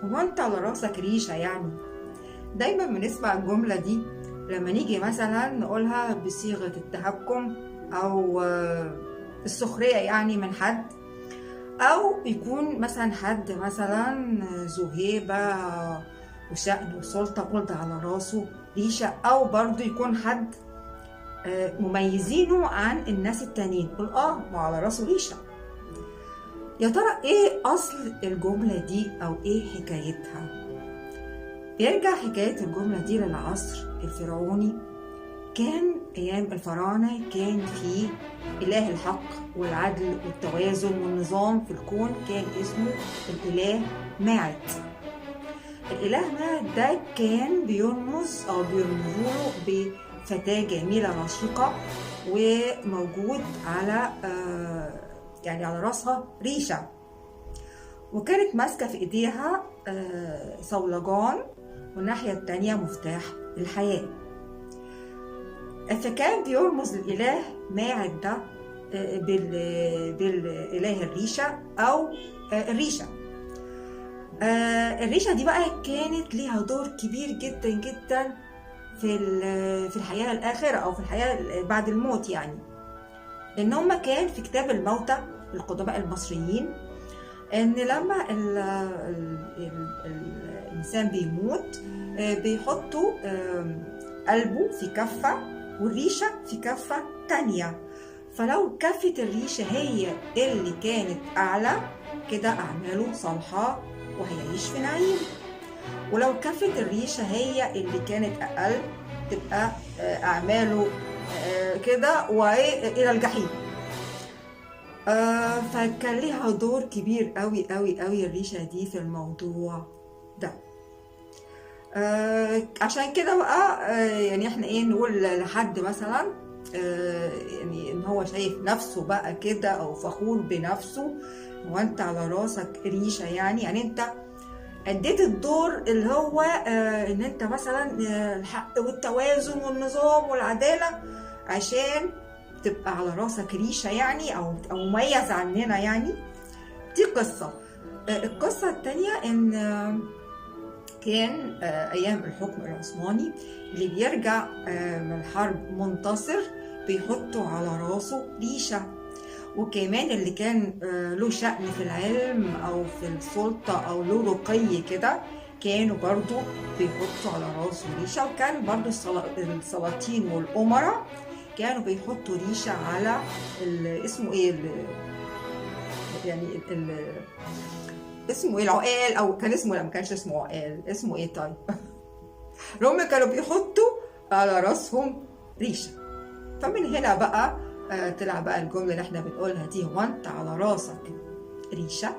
هو انت على راسك ريشة يعني؟ دايما بنسمع الجملة دي لما نيجي مثلا نقولها بصيغة التهكم أو السخرية يعني من حد، أو يكون مثلا حد مثلا ذو هيبة وشأن وسلطة قلت على راسه ريشة، أو برضو يكون حد مميزينه عن الناس التانيين قل ما على راسه ريشة. يا ترى ايه أصل الجملة دي أو ايه حكايتها؟ بيرجع حكاية الجملة دي للعصر الفرعوني. كان أيام الفراعنة كان في إله الحق والعدل والتوازن والنظام في الكون، كان اسمه الإله ماعت. الإله ماعت ده كان بيرمز أو بيرمزوله بفتاة جميلة رشيقة وموجود على يعني على راسها ريشة، وكانت ماسكة في إيديها صولجان والناحية التانية مفتاح الحياة. فكان بيرمز الإله ماعت ده بالإله الريشة أو الريشة. الريشة دي بقى كانت ليها دور كبير جدا جدا في الحياة الآخرة أو في الحياة بعد الموت، يعني إن هما كان في كتاب الموتى القدماء المصريين ان لما الانسان بيموت بيحطوا قلبه في كفة والريشة في كفة تانية، فلو كفة الريشة هي اللي كانت اعلى كده اعماله صالحة وهيعيش في نعيم، ولو كفة الريشة هي اللي كانت اقل تبقى اعماله كده والى الجحيم. فكان ليها دور كبير قوي قوي قوي الريشة دي في الموضوع ده. عشان كده بقى يعني احنا ايه نقول لحد مثلا يعني ان هو شايف نفسه بقى كده او فخور بنفسه وانت على راسك ريشة، يعني انت اديت الدور اللي هو ان انت مثلا الحق والتوازن والنظام والعدالة عشان تبقى على راسك ريشة يعني او مميز عننا يعني. دي قصة. القصة التانية ان كان ايام الحكم العثماني اللي بيرجع من الحرب منتصر بيحطوا على راسه ريشة، وكمان اللي كان له شأن في العلم او في السلطة او له رقي كده كانوا برضو بيحطوا على راسه ريشة، وكان برضو السلاطين والأمراء كانوا بيحطوا ريشة على اسمه ايه يعني اسمه ايه العقال، او كان اسمه لا ما كانش اسمه عقال، اسمه ايه طيب هم كانوا بيحطوا على راسهم ريشة. فمن هنا بقى طلع بقى الجملة اللي احنا بنقولها دي، هو انت على راسك ريشة.